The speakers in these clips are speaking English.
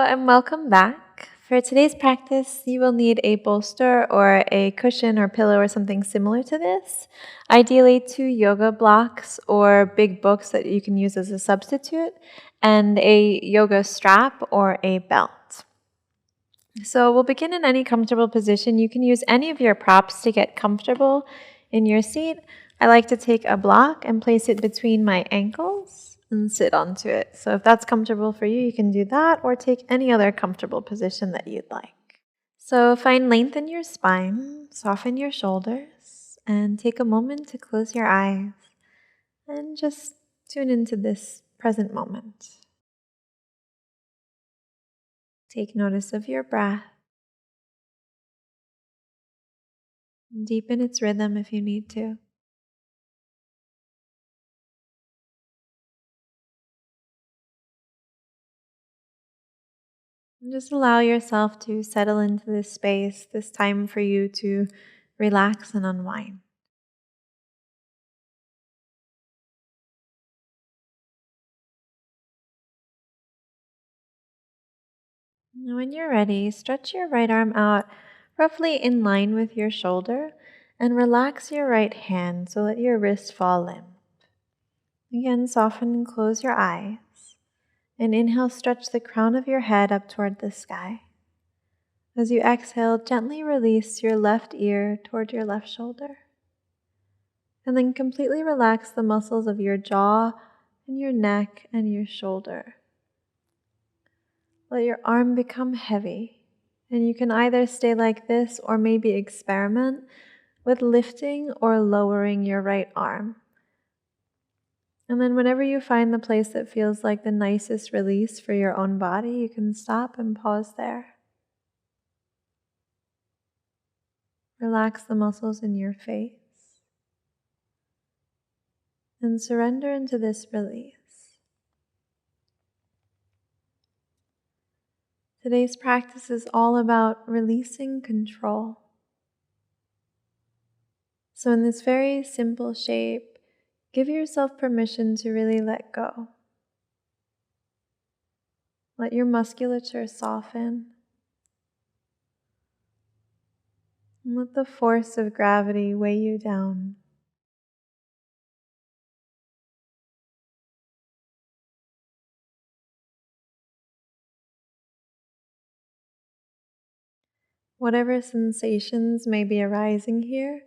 and welcome back. For today's practice, you will need a bolster or a cushion or pillow or something similar to this. Ideally, 2 yoga blocks or big books that you can use as a substitute, and a yoga strap or a belt. So we'll begin in any comfortable position. You can use any of your props to get comfortable in your seat. I like to take a block and place it between my ankles and sit onto it. So if that's comfortable for you, you can do that or take any other comfortable position that you'd like. So find length in your spine, soften your shoulders, and take a moment to close your eyes and just tune into this present moment. Take notice of your breath. Deepen its rhythm if you need to. And just allow yourself to settle into this space, this time for you to relax and unwind. And when you're ready, stretch your right arm out roughly in line with your shoulder and relax your right hand so let your wrist fall limp. Again, soften and close your eyes. And inhale, stretch the crown of your head up toward the sky. As you exhale, gently release your left ear toward your left shoulder. And then completely relax the muscles of your jaw and your neck and your shoulder. Let your arm become heavy, and you can either stay like this or maybe experiment with lifting or lowering your right arm. And then whenever you find the place that feels like the nicest release for your own body, you can stop and pause there. Relax the muscles in your face and surrender into this release. Today's practice is all about releasing control. So in this very simple shape, give yourself permission to really let go. Let your musculature soften. And let the force of gravity weigh you down. Whatever sensations may be arising here,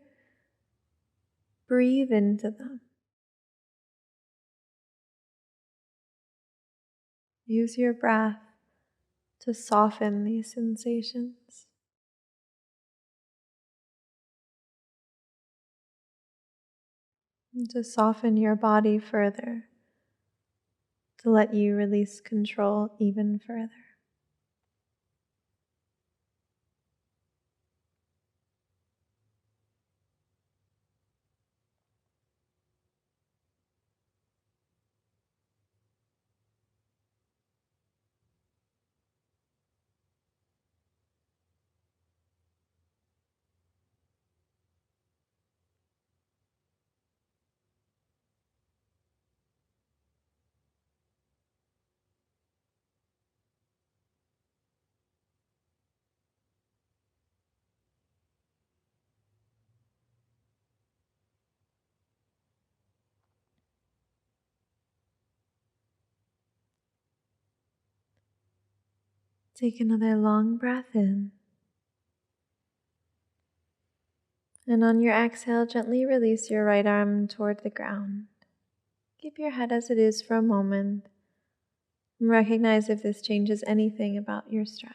breathe into them. Use your breath to soften these sensations. And to soften your body further, to let you release control even further. Take another long breath in. And on your exhale, gently release your right arm toward the ground. Keep your head as it is for a moment. And recognize if this changes anything about your stretch.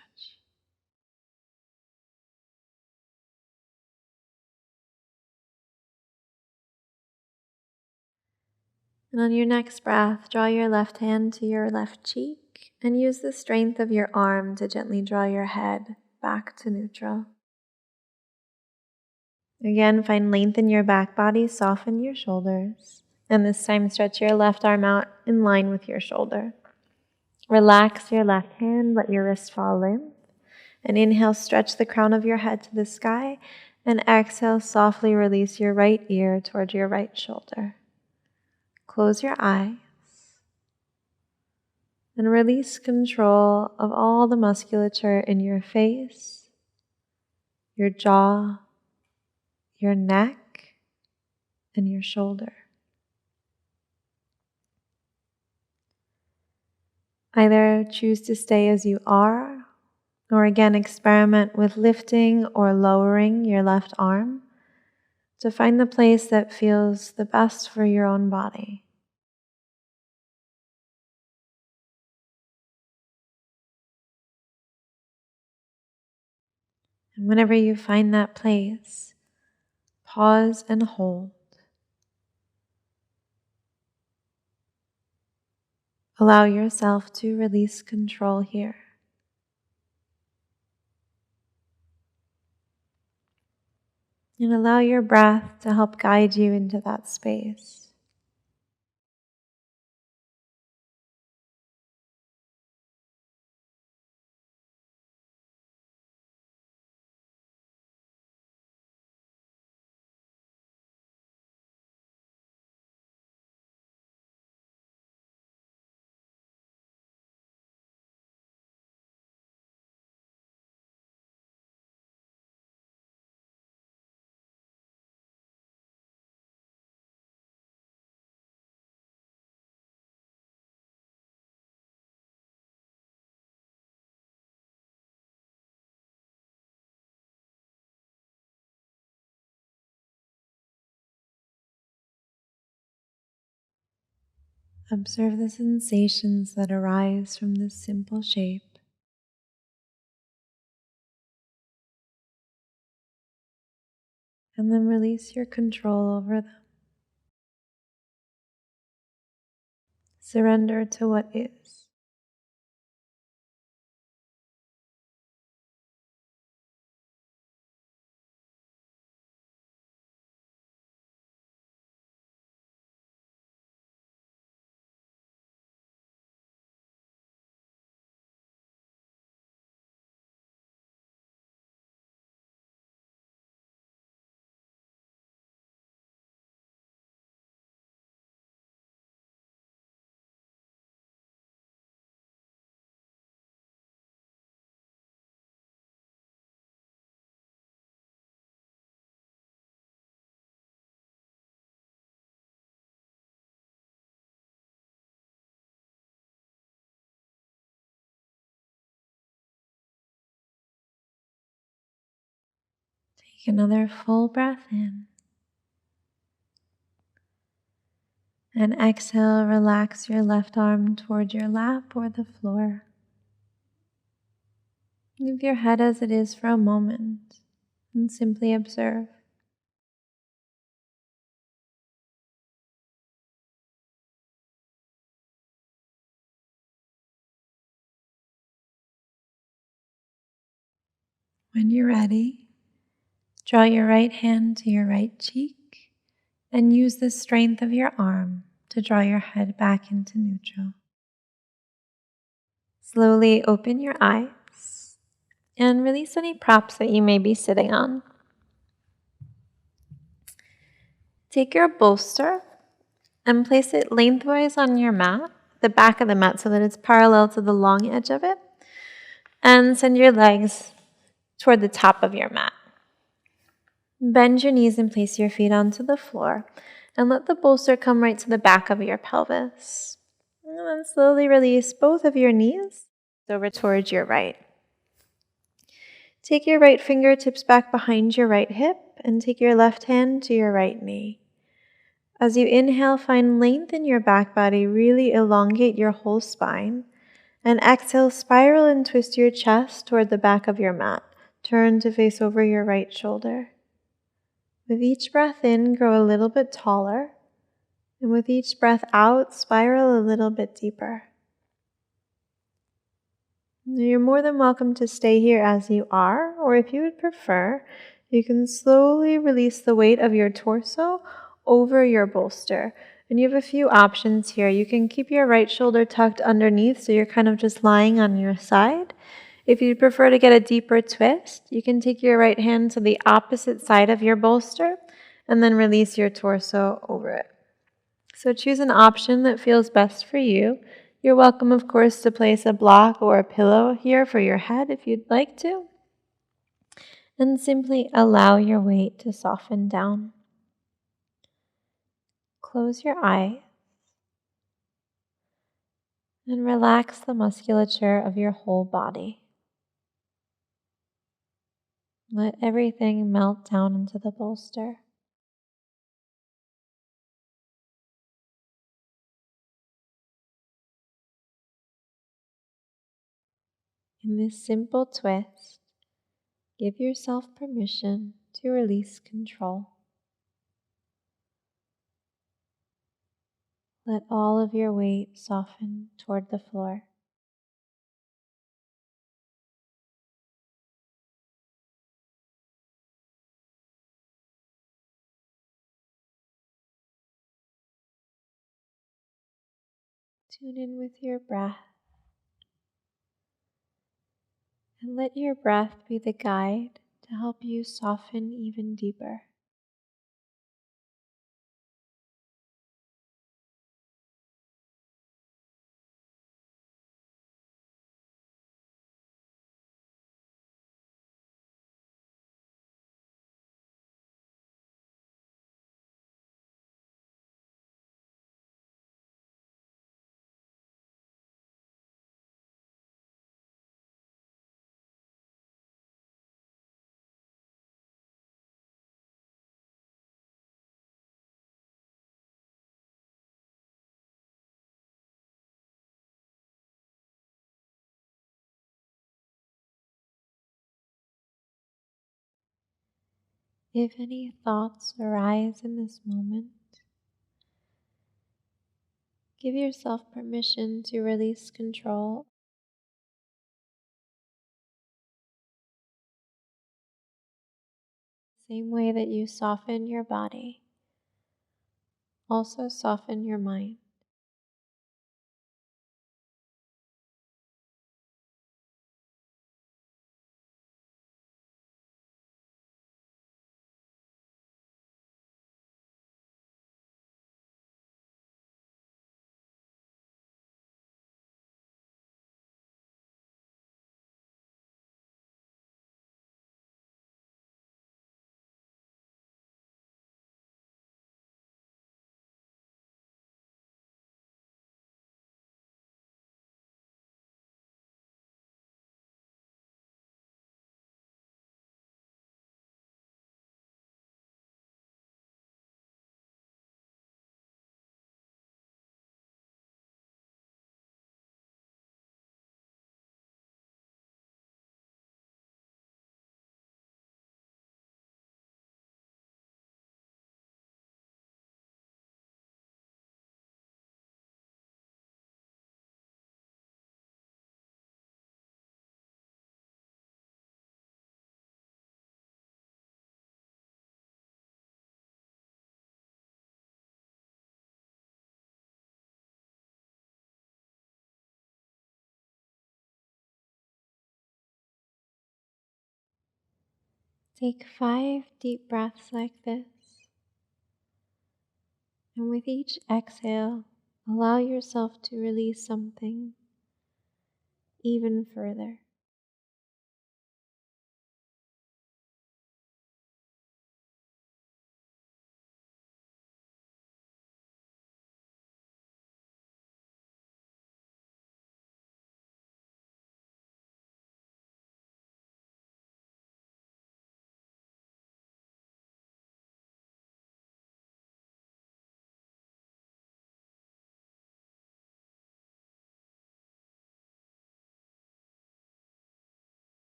And on your next breath, draw your left hand to your left cheek and use the strength of your arm to gently draw your head back to neutral. Again, find length in your back body, soften your shoulders. And this time, stretch your left arm out in line with your shoulder. Relax your left hand, let your wrist fall limp. And inhale, stretch the crown of your head to the sky. And exhale, softly release your right ear toward your right shoulder. Close your eyes. And release control of all the musculature in your face, your jaw, your neck, and your shoulder. Either choose to stay as you are, or again experiment with lifting or lowering your left arm to find the place that feels the best for your own body. And whenever you find that place, pause and hold. Allow yourself to release control here. And allow your breath to help guide you into that space. Observe the sensations that arise from this simple shape. And then release your control over them. Surrender to what is. Take another full breath in. And exhale, relax your left arm toward your lap or the floor. Leave your head as it is for a moment and simply observe. When you're ready, draw your right hand to your right cheek and use the strength of your arm to draw your head back into neutral. Slowly open your eyes and release any props that you may be sitting on. Take your bolster and place it lengthwise on your mat, the back of the mat, so that it's parallel to the long edge of it, and send your legs toward the top of your mat. Bend your knees and place your feet onto the floor, and let the bolster come right to the back of your pelvis. And then slowly release both of your knees over towards your right. Take your right fingertips back behind your right hip and take your left hand to your right knee. As you inhale, find length in your back body, really elongate your whole spine. And exhale, spiral and twist your chest toward the back of your mat. Turn to face over your right shoulder. With each breath in, grow a little bit taller. And with each breath out, spiral a little bit deeper. You're more than welcome to stay here as you are, or if you would prefer, you can slowly release the weight of your torso over your bolster. And you have a few options here. You can keep your right shoulder tucked underneath, so you're kind of just lying on your side. If you'd prefer to get a deeper twist, you can take your right hand to the opposite side of your bolster and then release your torso over it. So choose an option that feels best for you. You're welcome, of course, to place a block or a pillow here for your head if you'd like to. And simply allow your weight to soften down. Close your eyes and relax the musculature of your whole body. Let everything melt down into the bolster. In this simple twist, give yourself permission to release control. Let all of your weight soften toward the floor. Tune in with your breath and let your breath be the guide to help you soften even deeper. If any thoughts arise in this moment, give yourself permission to release control. Same way that you soften your body, also soften your mind. Take 5 deep breaths like this, and with each exhale, allow yourself to release something even further.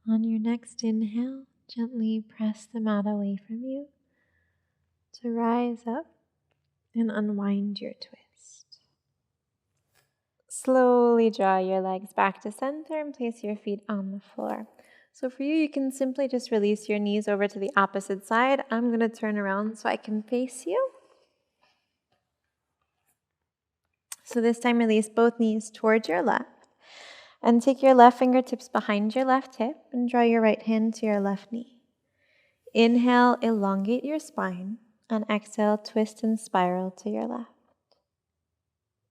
On your next inhale, gently press the mat away from you to rise up and unwind your twist. slowly draw your legs back to center and place your feet on the floor. So for you, you can simply just release your knees over to the opposite side. I'm going to turn around so I can face you. So this time, release both knees towards your left. And take your left fingertips behind your left hip and draw your right hand to your left knee. Inhale, elongate your spine. And exhale, twist and spiral to your left.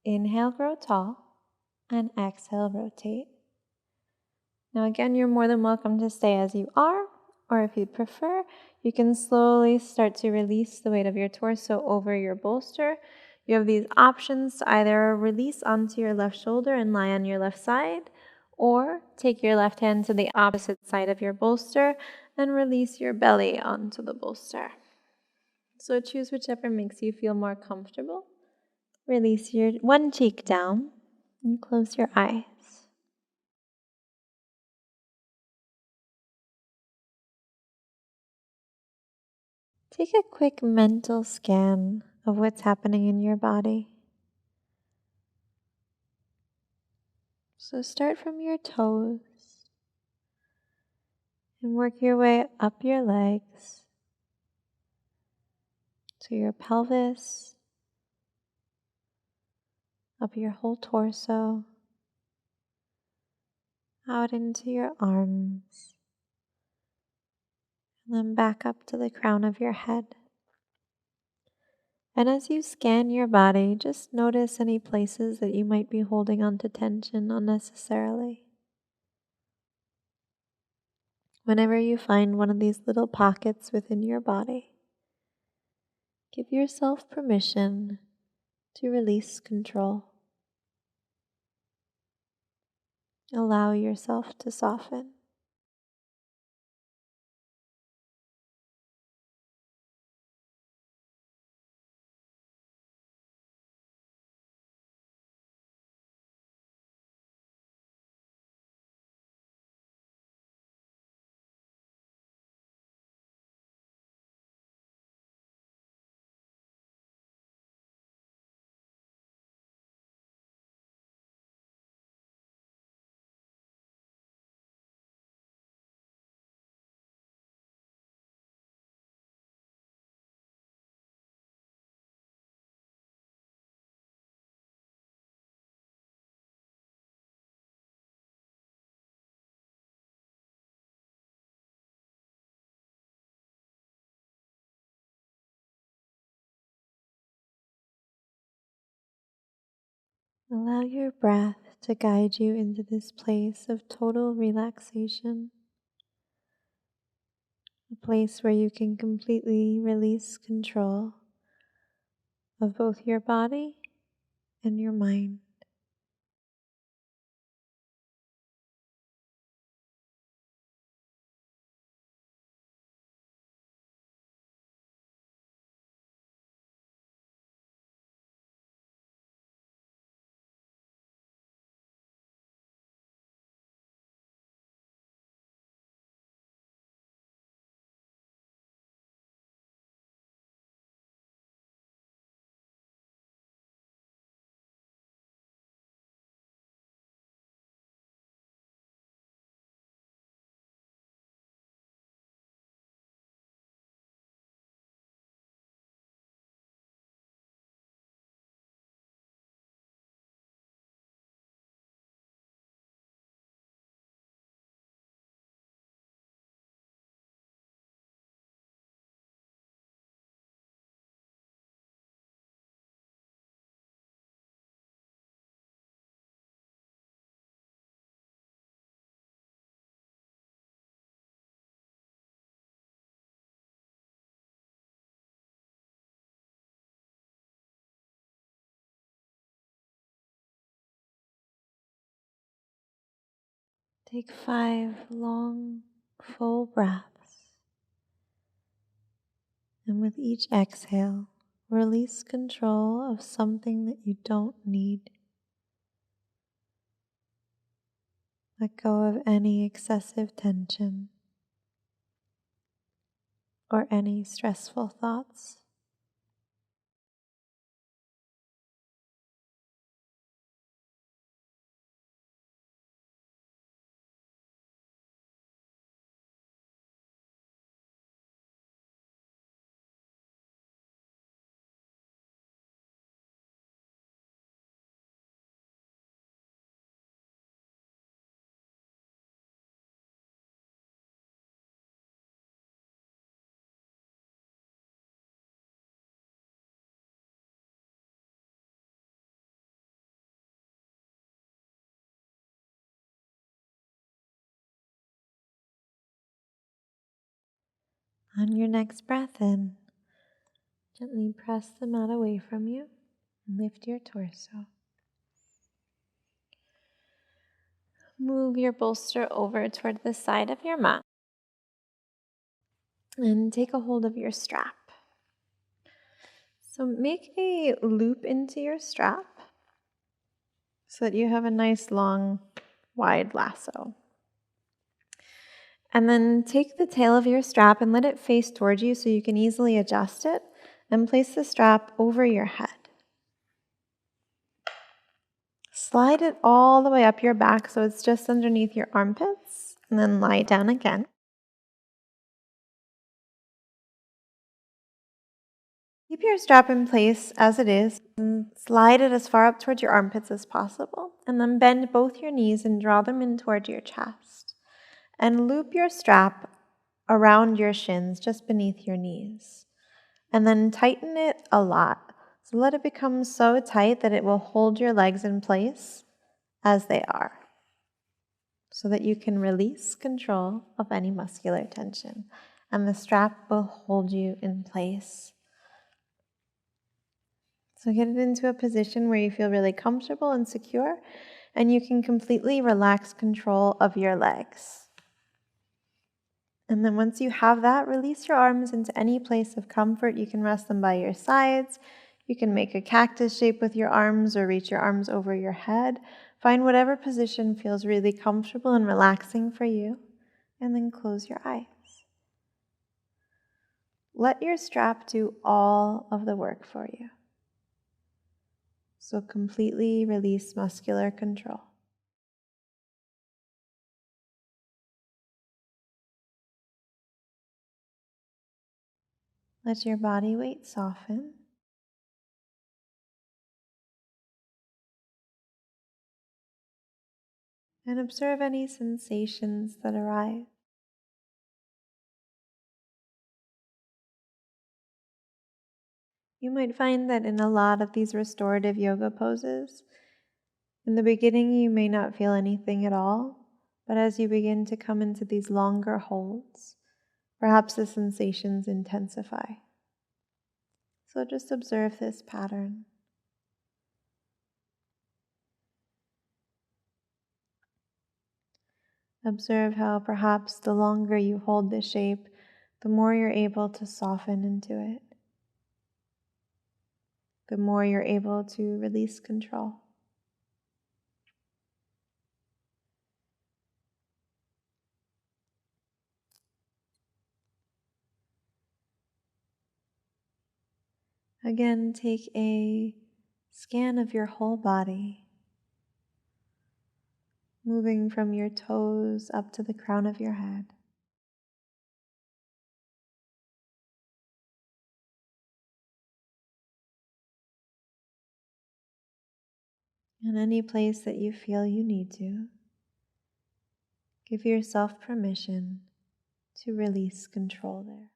Inhale, grow tall. And exhale, rotate. Now again, you're more than welcome to stay as you are, or if you prefer, you can slowly start to release the weight of your torso over your bolster. You have these options to either release onto your left shoulder and lie on your left side, or take your left hand to the opposite side of your bolster and release your belly onto the bolster. So choose whichever makes you feel more comfortable. Release your one cheek down and close your eyes. Take a quick mental scan of what's happening in your body. So start from your toes and work your way up your legs to your pelvis, up your whole torso, out into your arms, and then back up to the crown of your head. And as you scan your body, just notice any places that you might be holding onto tension unnecessarily. Whenever you find one of these little pockets within your body, give yourself permission to release control. Allow yourself to soften. Allow your breath to guide you into this place of total relaxation, a place where you can completely release control of both your body and your mind. Take 5 long, full breaths, and with each exhale, release control of something that you don't need. Let go of any excessive tension or any stressful thoughts. On your next breath in, gently press the mat away from you and lift your torso. Move your bolster over toward the side of your mat and take a hold of your strap. So make a loop into your strap so that you have a nice long, wide lasso. And then take the tail of your strap and let it face towards you so you can easily adjust it, and place the strap over your head. Slide it all the way up your back so it's just underneath your armpits, and then lie down again. Keep your strap in place as it is and slide it as far up towards your armpits as possible. And then bend both your knees and draw them in toward your chest. And loop your strap around your shins, just beneath your knees. And then tighten it a lot. So let it become so tight that it will hold your legs in place as they are, so that you can release control of any muscular tension. And the strap will hold you in place. So get it into a position where you feel really comfortable and secure, and you can completely relax control of your legs. And then once you have that, release your arms into any place of comfort. You can rest them by your sides. You can make a cactus shape with your arms or reach your arms over your head. Find whatever position feels really comfortable and relaxing for you, and then close your eyes. Let your strap do all of the work for you. So completely release muscular control. Let your body weight soften. And observe any sensations that arise. You might find that in a lot of these restorative yoga poses, in the beginning you may not feel anything at all, but as you begin to come into these longer holds, perhaps the sensations intensify. So just observe this pattern. Observe how perhaps the longer you hold the shape, the more you're able to soften into it, the more you're able to release control. Again, take a scan of your whole body, moving from your toes up to the crown of your head. And any place that you feel you need to, give yourself permission to release control there.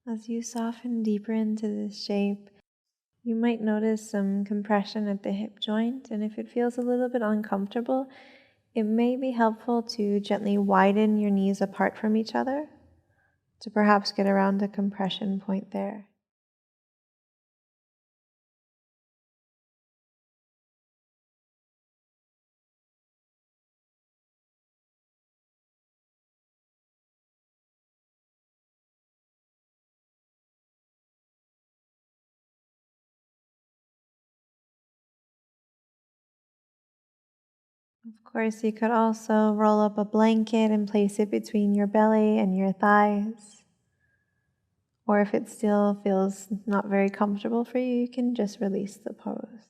As you soften deeper into this shape, you might notice some compression at the hip joint, and if it feels a little bit uncomfortable, it may be helpful to gently widen your knees apart from each other to perhaps get around a compression point there. Of course, you could also roll up a blanket and place it between your belly and your thighs. Or if it still feels not very comfortable for you, you can just release the pose.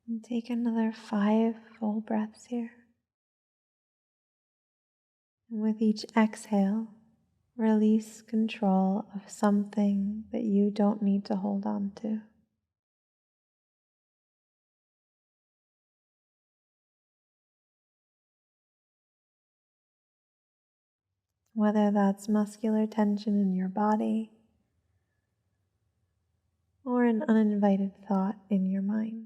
And take another 5 full breaths here. And with each exhale, release control of something that you don't need to hold on to. Whether that's muscular tension in your body or an uninvited thought in your mind.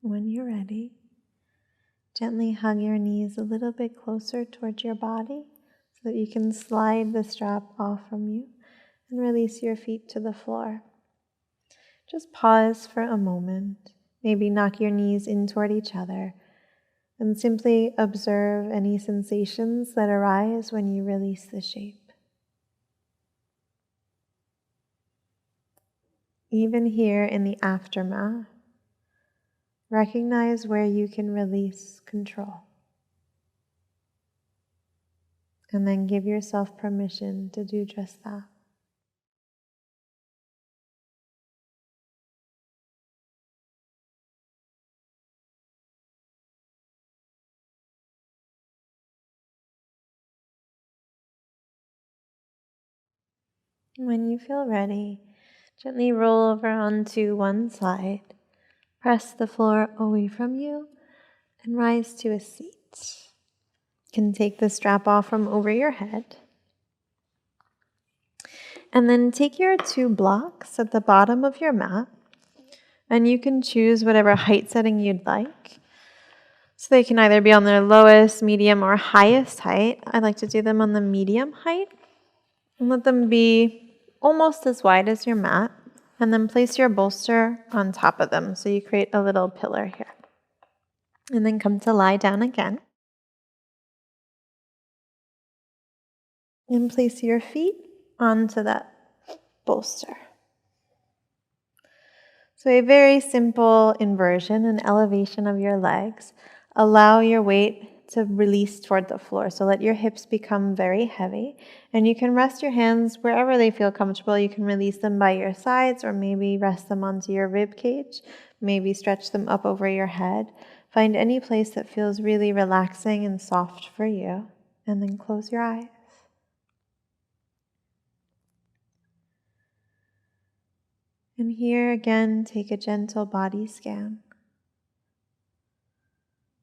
When you're ready, gently hug your knees a little bit closer towards your body so that you can slide the strap off from you and release your feet to the floor. Just pause for a moment, maybe knock your knees in toward each other, and simply observe any sensations that arise when you release the shape. Even here in the aftermath, recognize where you can release control. And then give yourself permission to do just that. When you feel ready, gently roll over onto one side, press the floor away from you, and rise to a seat. You can take the strap off from over your head. And then take your 2 blocks at the bottom of your mat, and you can choose whatever height setting you'd like. So they can either be on their lowest, medium, or highest height. I like to do them on the medium height. And let them be almost as wide as your mat. And then place your bolster on top of them so you create a little pillar here. And then come to lie down again. And place your feet onto that bolster. So a very simple inversion and elevation of your legs. Allow your weight to release toward the floor. So let your hips become very heavy. And you can rest your hands wherever they feel comfortable. You can release them by your sides or maybe rest them onto your rib cage. Maybe stretch them up over your head. Find any place that feels really relaxing and soft for you. And then close your eyes. And here again, take a gentle body scan.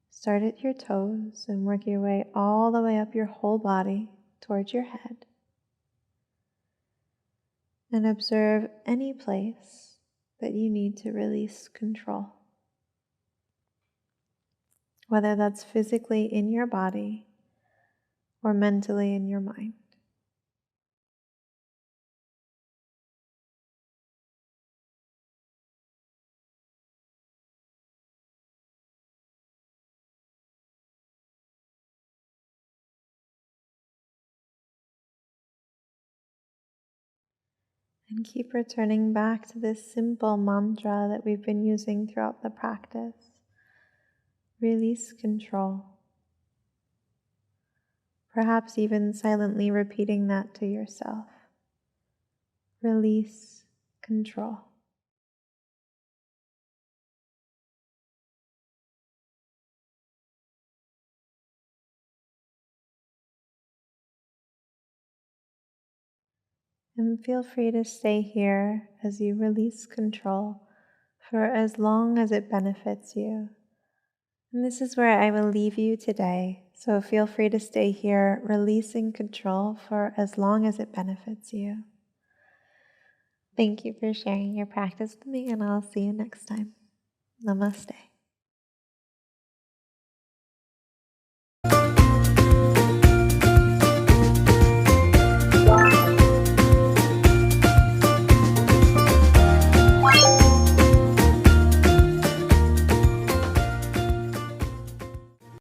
Start at your toes and work your way all the way up your whole body towards your head. And observe any place that you need to release control. Whether that's physically in your body or mentally in your mind. And keep returning back to this simple mantra that we've been using throughout the practice. Release control. Perhaps even silently repeating that to yourself. Release control. And feel free to stay here as you release control for as long as it benefits you. And this is where I will leave you today. So feel free to stay here, releasing control for as long as it benefits you. Thank you for sharing your practice with me, and I'll see you next time. Namaste.